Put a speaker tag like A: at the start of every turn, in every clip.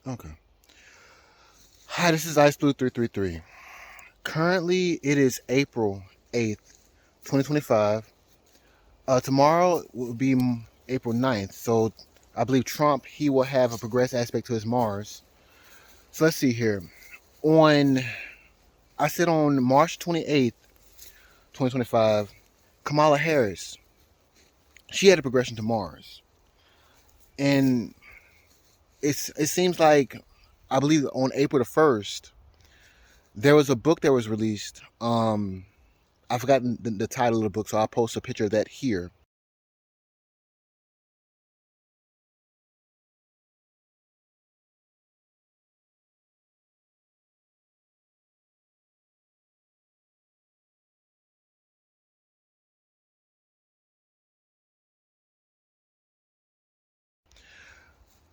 A: Okay. Hi, this is Ice Blue 333. Currently, it is April 8th, 2025. Tomorrow will be April 9th. So I believe Trump, he will have a progress aspect to his Mars. So let's see here. On, I said on March 28th, 2025, Kamala Harris, she had a progression to Mars. And it seems like, I believe on April the 1st, there was a book that was released. I've forgotten the title of the book, so I'll post a picture of that here.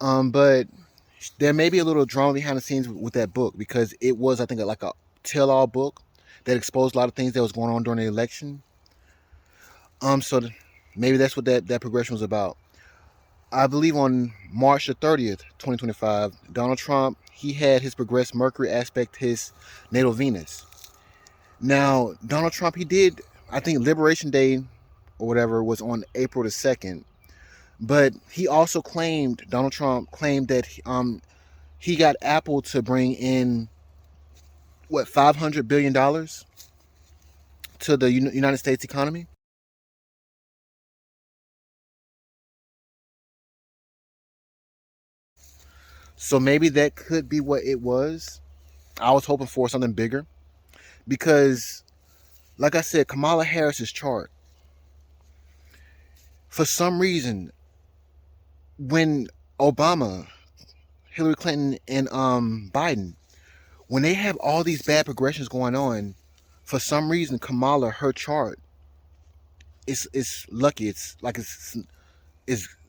A: But there may be a little drama behind the scenes with that book because it was, I think, like a tell-all book that exposed a lot of things that was going on during the election. So maybe that's what that progression was about. I believe on March the 30th, 2025, Donald Trump, he had his progressed Mercury aspect his natal Venus. Now, Donald Trump, he did, I think Liberation Day or whatever was on April the 2nd. But he also claimed, Donald Trump claimed that he got Apple to bring in what, $500 billion to the United States economy. So maybe that could be what it was. I was hoping for something bigger because, like I said, Kamala Harris's chart, for some reason, when Obama, Hillary Clinton, and Biden, when they have all these bad progressions going on, for some reason Kamala, her chart, it's lucky. It's like it's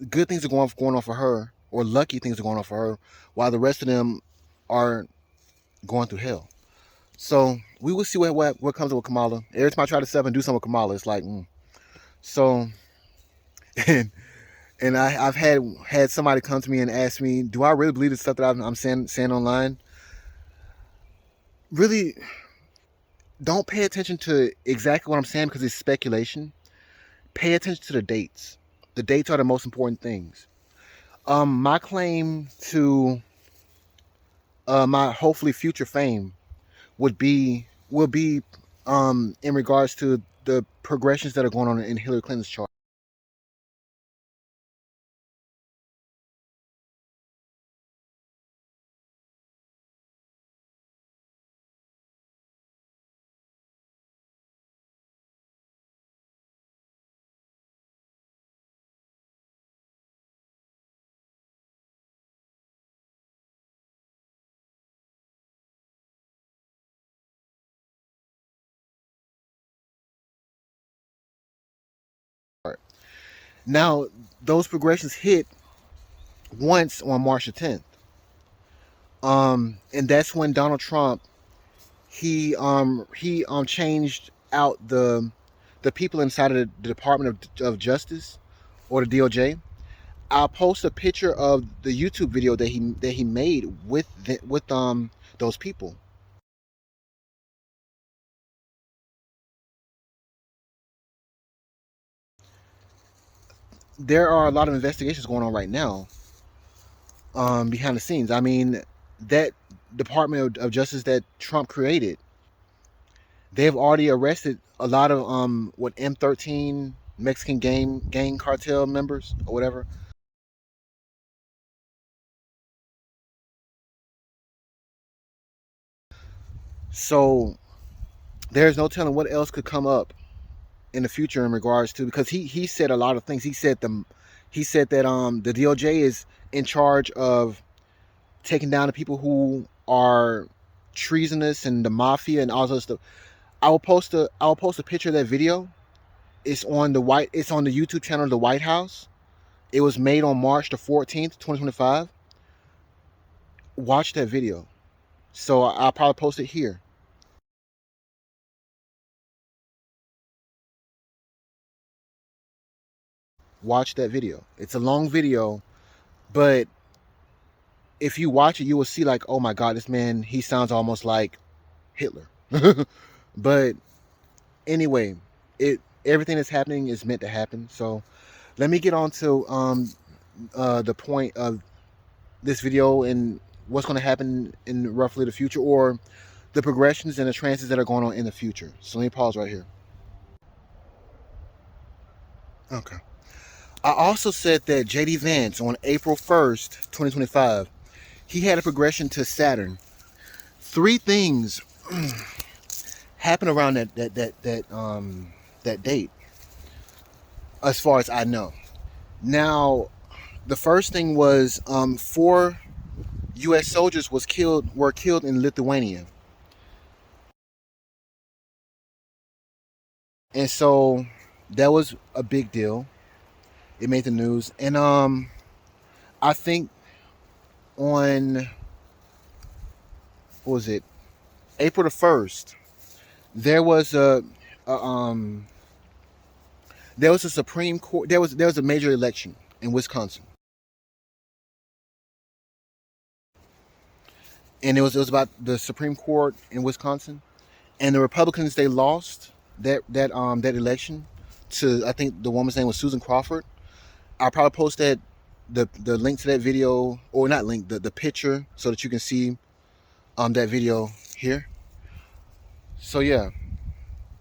A: good things are going on for her, or lucky things are going on for her, while the rest of them are going through hell. So we will see what comes up with Kamala. Every time I try to step and do something with Kamala, it's like so. And I've had somebody come to me and ask me, do I really believe the stuff that I'm saying online? Really, don't pay attention to exactly what I'm saying because it's speculation. Pay attention to the dates. The dates are the most important things. My claim to my hopefully future fame would be will be in regards to the progressions that are going on in Hillary Clinton's chart. Now, those progressions hit once on March the 10th, and that's when Donald Trump he changed out the people inside of the Department of Justice or the DOJ. I'll post a picture of the YouTube video that he made with those people. There are a lot of investigations going on right now behind the scenes. I mean, that Department of Justice that Trump created, they've already arrested a lot of what, M13 Mexican gang cartel members or whatever. So there's no telling what else could come up in the future in regards to, because he said a lot of things. He said that the DOJ is in charge of taking down the people who are treasonous and the mafia and all those stuff. I will post a picture of that video. It's on the YouTube channel of the White House. It was made on March the 14th, 2025. Watch that video. So I'll probably post it here. Watch that video. It's a long video, but if you watch it, you will see like, oh my God, this man, he sounds almost like Hitler. But anyway, it everything that's happening is meant to happen. So let me get on to the point of this video and what's going to happen in roughly the future, or the progressions and the trances that are going on in the future. So let me pause right here. Okay. I also said that JD Vance on April 1st, 2025, he had a progression to Saturn. Three things happened around that date, as far as I know. Now, the first thing was 4 U.S. soldiers were killed in Lithuania, and so that was a big deal. It made the news, and I think on, what was it, April the 1st, there was a there was a Supreme Court. There was a major election in Wisconsin, and it was about the Supreme Court in Wisconsin, and the Republicans, they lost that election to, I think the woman's name was Susan Crawford. I'll probably post the link to that video, or not link, the picture, so that you can see that video here. So yeah.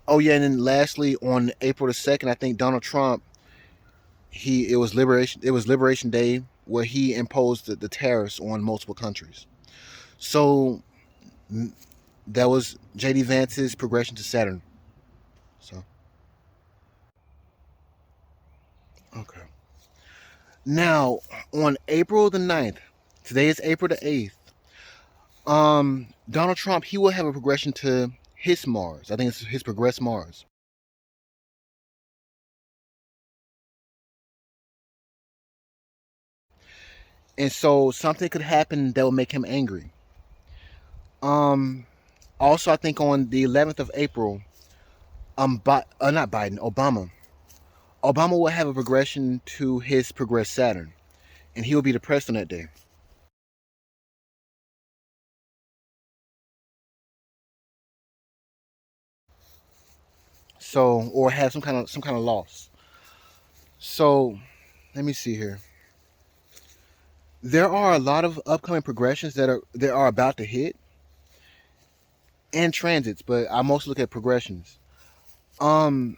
A: Oh yeah, and then lastly, on April the 2nd, I think Donald Trump, it was Liberation Day, where he imposed the tariffs on multiple countries. So that was JD Vance's progression to Saturn. So okay. Now, on April the 9th, today is April the 8th, Donald Trump, he will have a progression to his Mars. I think it's his progress Mars. And so something could happen that will make him angry. Um, Also, I think on the 11th of April, not Biden, Obama. Obama will have a progression to his progress Saturn, and he will be the president that day. So, or have some kind of loss. So, let me see here. There are a lot of upcoming progressions that are about to hit, and transits, but I mostly look at progressions. Um,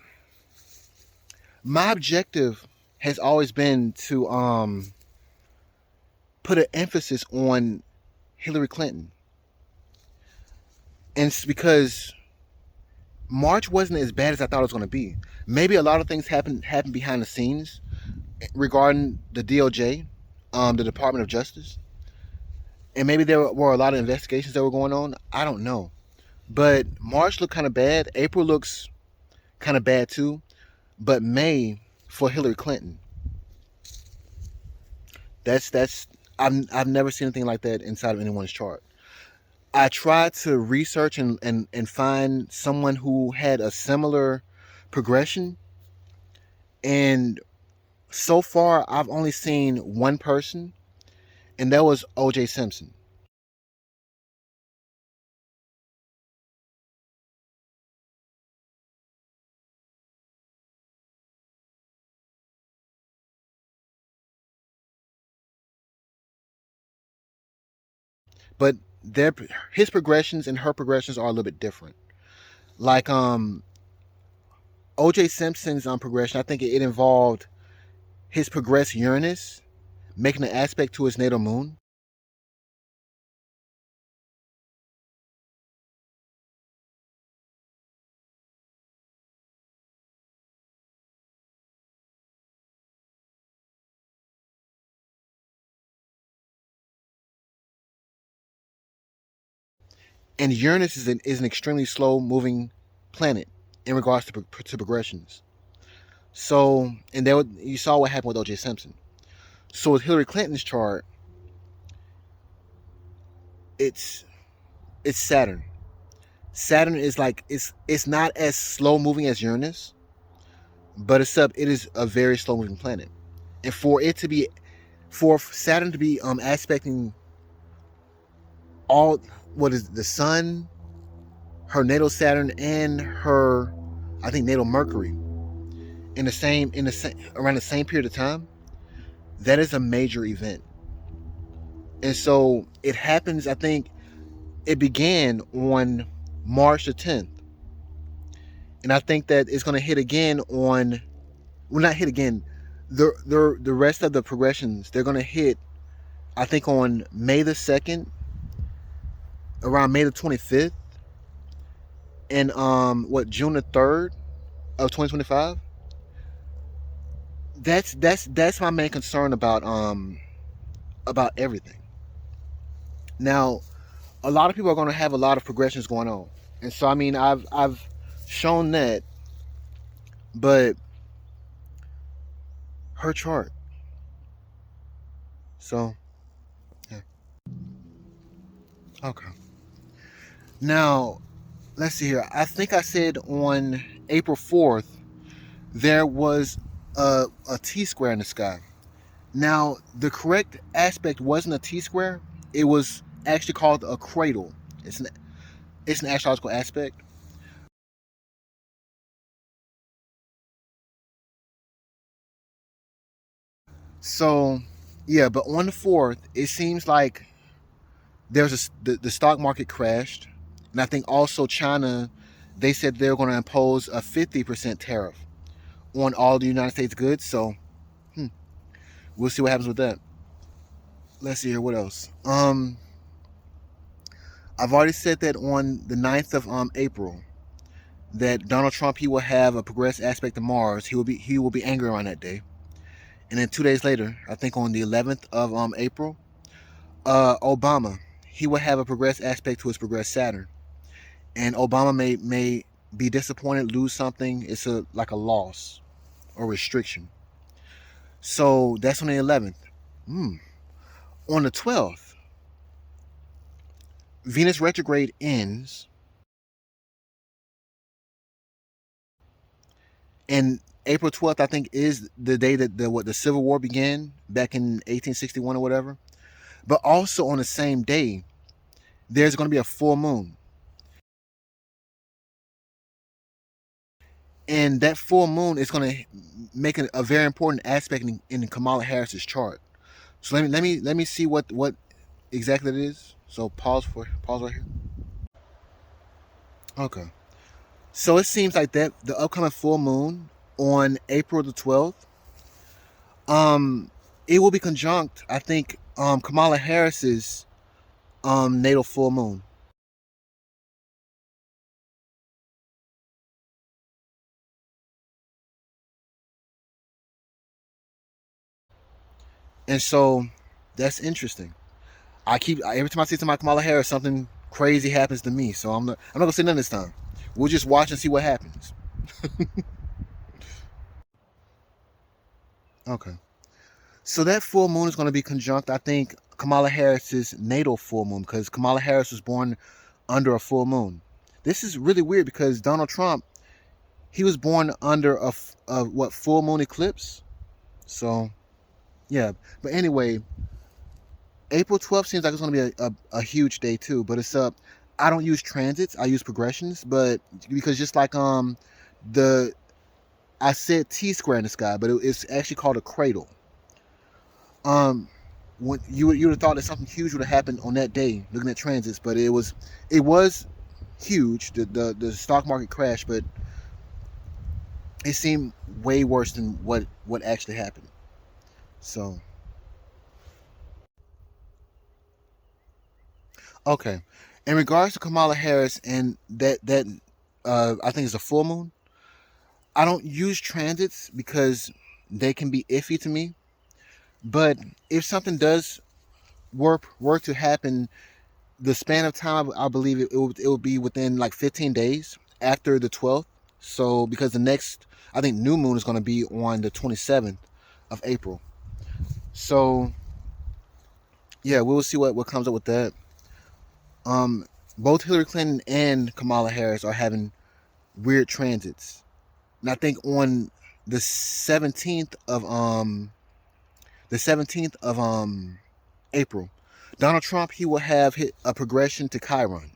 A: my objective has always been to put an emphasis on Hillary Clinton, and it's because March wasn't as bad as I thought it was going to be. Maybe a lot of things happened behind the scenes regarding the DOJ, the Department of Justice, and maybe there were a lot of investigations that were going on. I don't know, but March looked kind of bad. April looks kind of bad too, but May for Hillary Clinton, that's I've never seen anything like that inside of anyone's chart. I tried to research and find someone who had a similar progression, and so far I've only seen one person, and that was OJ Simpson. But their his progressions and her progressions are a little bit different. Like OJ Simpson's progression, I think it involved his progressed Uranus making an aspect to his natal moon. And Uranus is an extremely slow moving planet in regards to progressions. So, and you saw what happened with OJ Simpson. So with Hillary Clinton's chart, it's it's Saturn. Saturn is like, it's not as slow moving as Uranus, but it is a very slow moving planet. And for Saturn to be aspecting all what is the sun, her natal Saturn, and her, I think, natal Mercury in the same around the same period of time. That is a major event. And so it happens, I think it began on March the 10th. And I think that it's going to hit again on, well, not hit again. The rest of the progressions, they're going to hit, I think, on May the 2nd, around May the 25th, and June the 3rd of 2025. That's my main concern about everything. Now, a lot of people are going to have a lot of progressions going on, and so I mean, I've shown that, but her chart. So yeah, okay. Now let's see here. I think I said on April 4th there was a T square in the sky. Now the correct aspect wasn't a T square. It was actually called a cradle. It's an astrological aspect. So yeah, but on the 4th, it seems like the stock market crashed, and I think also China, they said they're going to impose a 50% tariff on all the United States goods. So we'll see what happens with that. Let's see here. What else? I've already said that on the 9th of April that Donald Trump, he will have a progressive aspect of Mars. He will be angry on that day. And then 2 days later, I think on the 11th of April, Obama, he will have a progressive aspect to his progressed Saturn. And Obama may be disappointed, lose something. It's like a loss or restriction. So that's on the 11th. Hmm. On the 12th, Venus retrograde ends, and April 12th, I think, is the day that the Civil War began back in 1861 or whatever. But also on the same day, there's going to be a full moon, and that full moon is going to make a very important aspect in Kamala Harris's chart. So let me see what exactly it is. So pause right here. Okay. So it seems like that the upcoming full moon on April the 12th, um, it will be conjunct, I think, Kamala Harris's natal full moon. And so that's interesting. Every time I see somebody Kamala Harris, something crazy happens to me. So I'm not gonna say nothing this time. We'll just watch and see what happens. Okay. So that full moon is gonna be conjunct, I think, Kamala Harris's natal full moon, because Kamala Harris was born under a full moon. This is really weird because Donald Trump, he was born under a what, full moon eclipse. So yeah. But anyway, April 12th seems like it's going to be a huge day too. But it's I don't use transits, I use progressions. But because just like the I said T square in the sky, but it's actually called a cradle. Um, when you would have thought that something huge would have happened on that day, looking at transits, but it was huge. The stock market crashed, but it seemed way worse than what actually happened. So okay, in regards to Kamala Harris and that I think it's a full moon. I don't use transits because they can be iffy to me. But if something does work to happen, the span of time, I believe it will be within like 15 days after the 12th. So because the next, I think, new moon is going to be on the 27th of April. So yeah, we'll see what comes up with that. Um, Both Hillary Clinton and Kamala Harris are having weird transits, and I think on the 17th of the 17th of April, Donald Trump, he will have a progression to Chiron.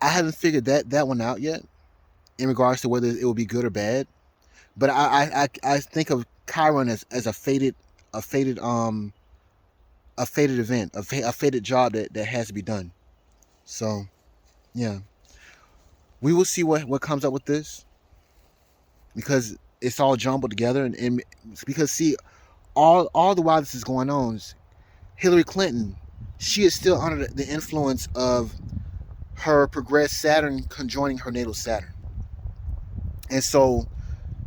A: I haven't figured that one out yet in regards to whether it will be good or bad. But I think of Chiron as a fated a fated event, a fated job that has to be done. So yeah, we will see what comes up with this, because it's all jumbled together, and because see, all the while this is going on, Hillary Clinton, she is still under the influence of her progressed Saturn conjoining her natal Saturn, and so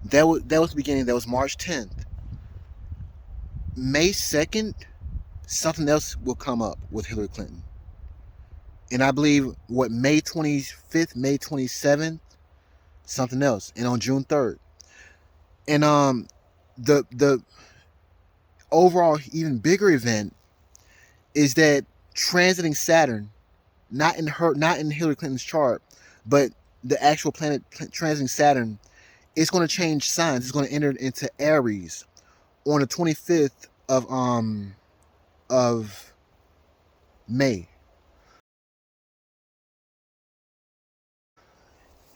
A: that was the beginning. That was March 10th. May 2nd, something else will come up with Hillary Clinton, and I believe what May 25th, May 27th, something else, and on June 3rd, and the overall even bigger event is that transiting Saturn, not in Hillary Clinton's chart, but the actual planet transiting Saturn, it's going to change signs. It's going to enter into Aries on the 25th of May,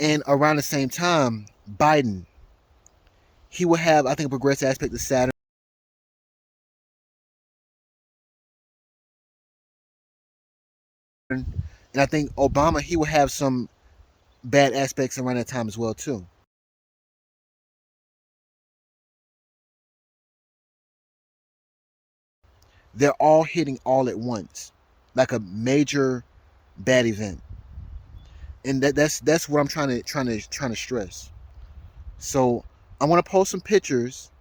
A: and around the same time, Biden, he will have, I think, a progressive aspect of Saturn, and I think Obama, he will have some bad aspects around that time as well too. They're all hitting all at once, like a major bad event, and that's what I'm trying to stress. So I want to post some pictures,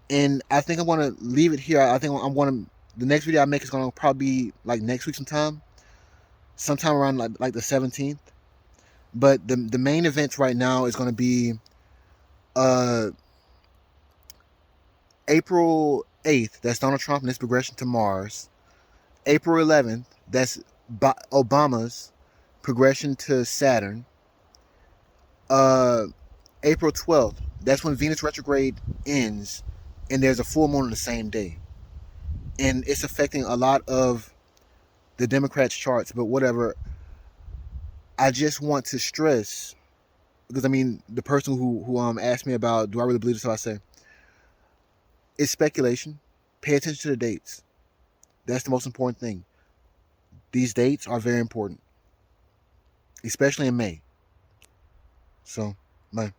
A: and I think I want to leave it here. I think I'm going to the next video I make is going to probably be like next week sometime around like the 17th. But the main events right now is going to be uh April 8th. That's Donald Trump and his progression to Mars. April 11th. That's Obama's progression to Saturn. Uh, April 12th. That's when Venus retrograde ends, and there's a full moon on the same day, and it's affecting a lot of the Democrats' charts. But whatever. I just want to stress, because I mean, the person who asked me about, do I really believe this? So I say it's speculation. Pay attention to the dates. That's the most important thing. These dates are very important, especially in May. So, bye.